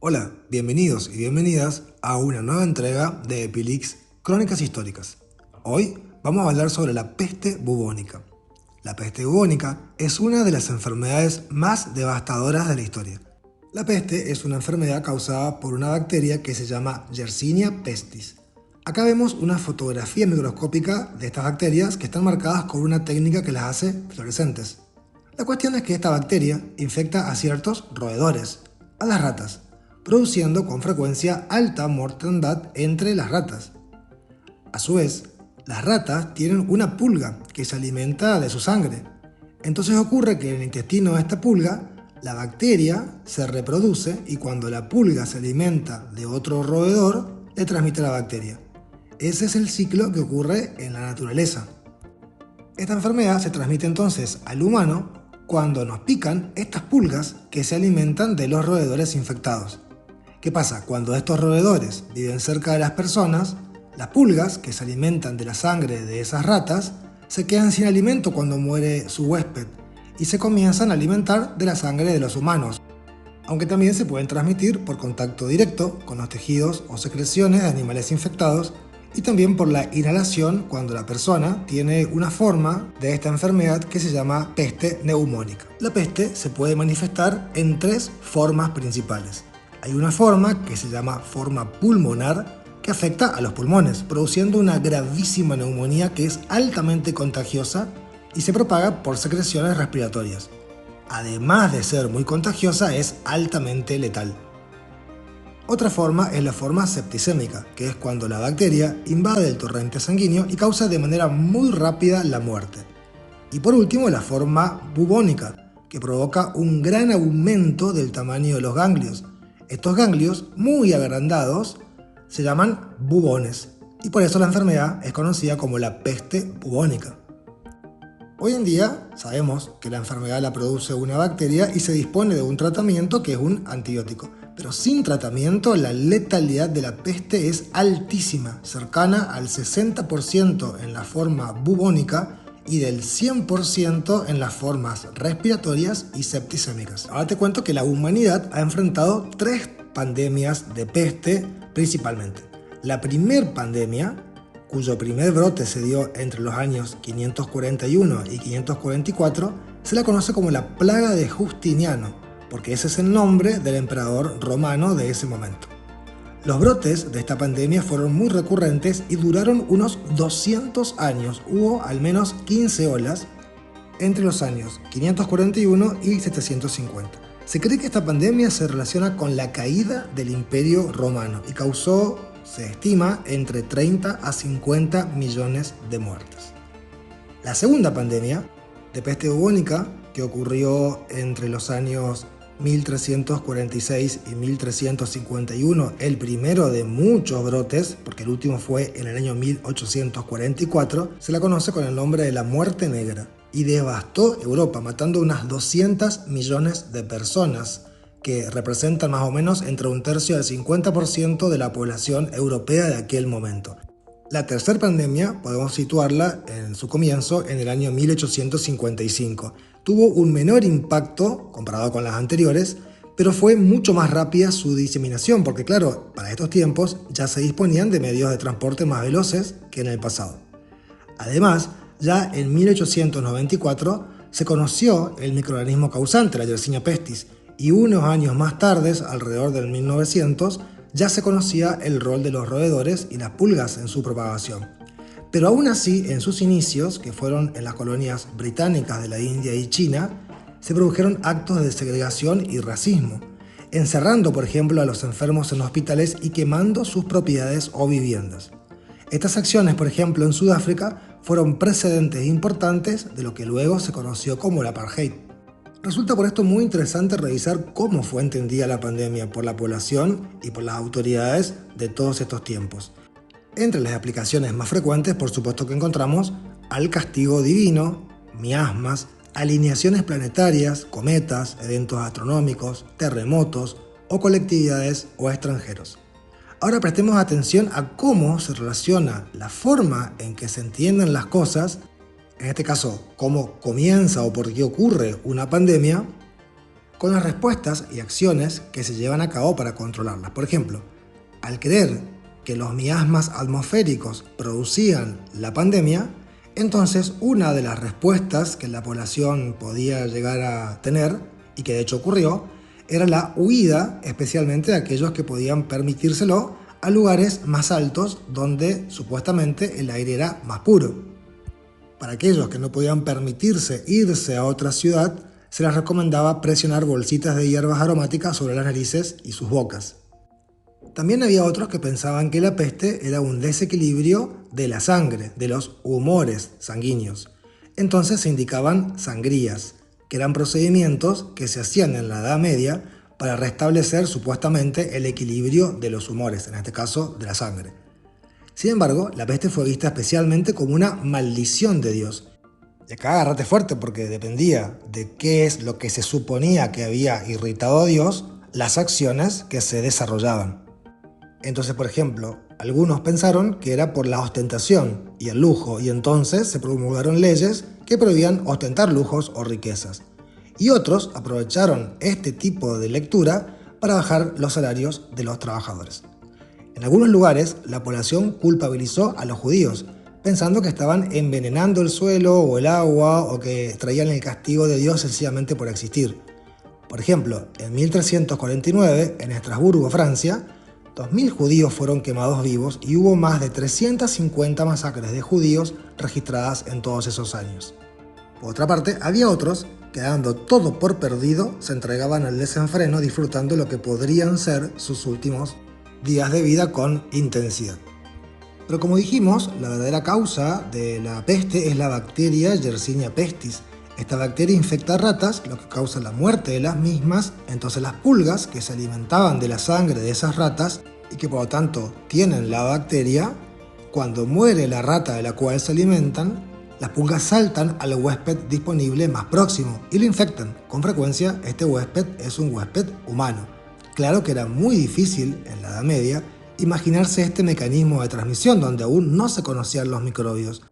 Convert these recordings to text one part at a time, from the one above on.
Hola, bienvenidos y bienvenidas a una nueva entrega de Epilix Crónicas Históricas. Hoy vamos a hablar sobre la peste bubónica. La peste bubónica es una de las enfermedades más devastadoras de la historia. La peste es una enfermedad causada por una bacteria que se llama Yersinia pestis. Acá vemos una fotografía microscópica de estas bacterias que están marcadas con una técnica que las hace fluorescentes. La cuestión es que esta bacteria infecta a ciertos roedores, a las ratas, produciendo con frecuencia alta mortandad entre las ratas. A su vez, las ratas tienen una pulga que se alimenta de su sangre. Entonces ocurre que en el intestino de esta pulga, la bacteria se reproduce y cuando la pulga se alimenta de otro roedor, le transmite la bacteria. Ese es el ciclo que ocurre en la naturaleza. Esta enfermedad se transmite entonces al humano cuando nos pican estas pulgas que se alimentan de los roedores infectados. ¿Qué pasa? Cuando estos roedores viven cerca de las personas, las pulgas que se alimentan de la sangre de esas ratas se quedan sin alimento cuando muere su huésped y se comienzan a alimentar de la sangre de los humanos, aunque también se pueden transmitir por contacto directo con los tejidos o secreciones de animales infectados y también por la inhalación cuando la persona tiene una forma de esta enfermedad que se llama peste neumónica. La peste se puede manifestar en tres formas principales. Hay una forma que se llama forma pulmonar que afecta a los pulmones, produciendo una gravísima neumonía que es altamente contagiosa y se propaga por secreciones respiratorias. Además de ser muy contagiosa, es altamente letal. Otra forma es la forma septicémica, que es cuando la bacteria invade el torrente sanguíneo y causa de manera muy rápida la muerte. Y por último, la forma bubónica, que provoca un gran aumento del tamaño de los ganglios. Estos ganglios, muy agrandados, se llaman bubones, y por eso la enfermedad es conocida como la peste bubónica. Hoy en día sabemos que la enfermedad la produce una bacteria y se dispone de un tratamiento que es un antibiótico. Pero sin tratamiento, la letalidad de la peste es altísima, cercana al 60% en la forma bubónica y del 100% en las formas respiratorias y septicémicas. Ahora te cuento que la humanidad ha enfrentado tres pandemias de peste principalmente. La primer pandemia, cuyo primer brote se dio entre los años 541 y 544, se la conoce como la plaga de Justiniano, porque ese es el nombre del emperador romano de ese momento. Los brotes de esta pandemia fueron muy recurrentes y duraron unos 200 años. Hubo al menos 15 olas entre los años 541 y 750. Se cree que esta pandemia se relaciona con la caída del Imperio Romano y causó, se estima, entre 30 a 50 millones de muertes. La segunda pandemia de peste bubónica, que ocurrió entre los años 1346 y 1351, el primero de muchos brotes, porque el último fue en el año 1844, se la conoce con el nombre de la Muerte Negra y devastó Europa, matando unas 200 millones de personas, que representan más o menos entre un tercio al 50% de la población europea de aquel momento. La tercera pandemia podemos situarla en su comienzo en el año 1855. Tuvo un menor impacto comparado con las anteriores, pero fue mucho más rápida su diseminación, porque claro, para estos tiempos ya se disponían de medios de transporte más veloces que en el pasado. Además, ya en 1894 se conoció el microorganismo causante, la Yersinia pestis, y unos años más tarde, alrededor del 1900, ya se conocía el rol de los roedores y las pulgas en su propagación. Pero aún así, en sus inicios, que fueron en las colonias británicas de la India y China, se produjeron actos de segregación y racismo, encerrando, por ejemplo, a los enfermos en hospitales y quemando sus propiedades o viviendas. Estas acciones, por ejemplo, en Sudáfrica, fueron precedentes importantes de lo que luego se conoció como el apartheid. Resulta por esto muy interesante revisar cómo fue entendida la pandemia por la población y por las autoridades de todos estos tiempos. Entre las aplicaciones más frecuentes, por supuesto que encontramos al castigo divino, miasmas, alineaciones planetarias, cometas, eventos astronómicos, terremotos o colectividades o extranjeros. Ahora prestemos atención a cómo se relaciona la forma en que se entienden las cosas, en este caso cómo comienza o por qué ocurre una pandemia, con las respuestas y acciones que se llevan a cabo para controlarlas. Por ejemplo, al creer que los miasmas atmosféricos producían la pandemia, entonces una de las respuestas que la población podía llegar a tener, y que de hecho ocurrió, era la huida, especialmente de aquellos que podían permitírselo, a lugares más altos donde supuestamente el aire era más puro. Para aquellos que no podían permitirse irse a otra ciudad, se les recomendaba presionar bolsitas de hierbas aromáticas sobre las narices y sus bocas. También había otros que pensaban que la peste era un desequilibrio de la sangre, de los humores sanguíneos. Entonces se indicaban sangrías, que eran procedimientos que se hacían en la Edad Media para restablecer supuestamente el equilibrio de los humores, en este caso de la sangre. Sin embargo, la peste fue vista especialmente como una maldición de Dios. Y acá agárrate fuerte porque dependía de qué es lo que se suponía que había irritado a Dios, las acciones que se desarrollaban. Entonces, por ejemplo, algunos pensaron que era por la ostentación y el lujo, y entonces se promulgaron leyes que prohibían ostentar lujos o riquezas. Y otros aprovecharon este tipo de lectura para bajar los salarios de los trabajadores. En algunos lugares, la población culpabilizó a los judíos, pensando que estaban envenenando el suelo o el agua o que traían el castigo de Dios sencillamente por existir. Por ejemplo, en 1349, en Estrasburgo, Francia, 2.000 judíos fueron quemados vivos y hubo más de 350 masacres de judíos registradas en todos esos años. Por otra parte, había otros que, dando todo por perdido, se entregaban al desenfreno disfrutando lo que podrían ser sus últimos días de vida con intensidad. Pero como dijimos, la verdadera causa de la peste es la bacteria Yersinia pestis. Esta bacteria infecta ratas, lo que causa la muerte de las mismas. Entonces las pulgas, que se alimentaban de la sangre de esas ratas y que por lo tanto tienen la bacteria, cuando muere la rata de la cual se alimentan, las pulgas saltan al huésped disponible más próximo y lo infectan. Con frecuencia este huésped es un huésped humano. Claro que era muy difícil en la Edad Media imaginarse este mecanismo de transmisión donde aún no se conocían los microbios.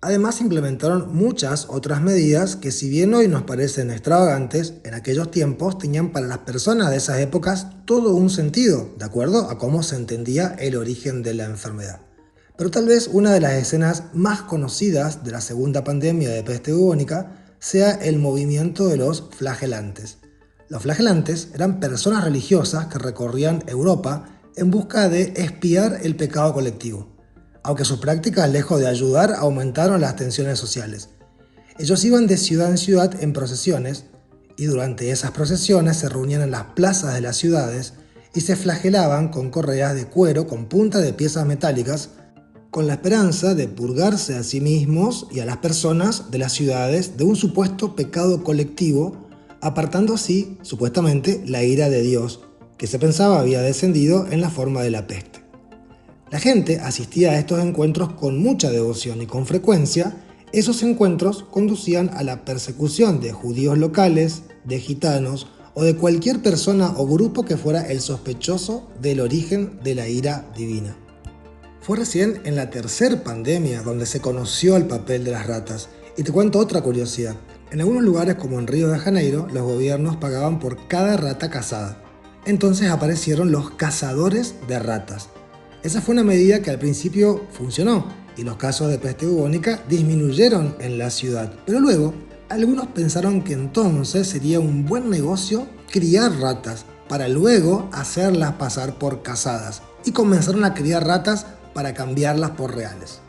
Además, implementaron muchas otras medidas que, si bien hoy nos parecen extravagantes, en aquellos tiempos tenían para las personas de esas épocas todo un sentido, de acuerdo a cómo se entendía el origen de la enfermedad. Pero tal vez una de las escenas más conocidas de la segunda pandemia de peste bubónica sea el movimiento de los flagelantes. Los flagelantes eran personas religiosas que recorrían Europa en busca de expiar el pecado colectivo, aunque sus prácticas, lejos de ayudar, aumentaron las tensiones sociales. Ellos iban de ciudad en ciudad en procesiones, y durante esas procesiones se reunían en las plazas de las ciudades y se flagelaban con correas de cuero con punta de piezas metálicas, con la esperanza de purgarse a sí mismos y a las personas de las ciudades de un supuesto pecado colectivo, apartando así, supuestamente, la ira de Dios, que se pensaba había descendido en la forma de la peste. La gente asistía a estos encuentros con mucha devoción y con frecuencia esos encuentros conducían a la persecución de judíos locales, de gitanos o de cualquier persona o grupo que fuera el sospechoso del origen de la ira divina. Fue recién en la tercera pandemia donde se conoció el papel de las ratas. Y te cuento otra curiosidad. En algunos lugares como en Río de Janeiro, los gobiernos pagaban por cada rata cazada. Entonces aparecieron los cazadores de ratas. Esa fue una medida que al principio funcionó y los casos de peste bubónica disminuyeron en la ciudad. Pero luego, algunos pensaron que entonces sería un buen negocio criar ratas para luego hacerlas pasar por cazadas y comenzaron a criar ratas para cambiarlas por reales.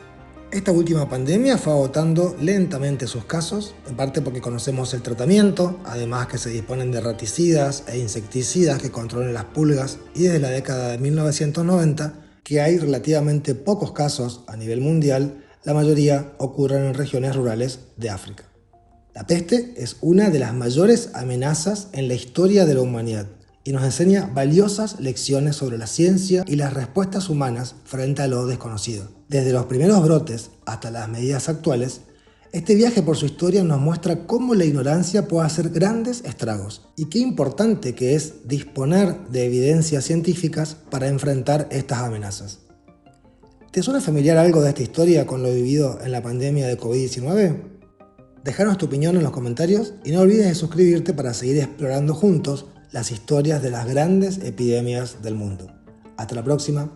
Esta última pandemia fue agotando lentamente sus casos, en parte porque conocemos el tratamiento, además que se disponen de raticidas e insecticidas que controlen las pulgas, y desde la década de 1990 que hay relativamente pocos casos a nivel mundial, la mayoría ocurren en regiones rurales de África. La peste es una de las mayores amenazas en la historia de la humanidad y nos enseña valiosas lecciones sobre la ciencia y las respuestas humanas frente a lo desconocido. Desde los primeros brotes hasta las medidas actuales, este viaje por su historia nos muestra cómo la ignorancia puede hacer grandes estragos y qué importante que es disponer de evidencias científicas para enfrentar estas amenazas. ¿Te suena familiar algo de esta historia con lo vivido en la pandemia de COVID-19? Déjanos tu opinión en los comentarios y no olvides de suscribirte para seguir explorando juntos las historias de las grandes epidemias del mundo. Hasta la próxima.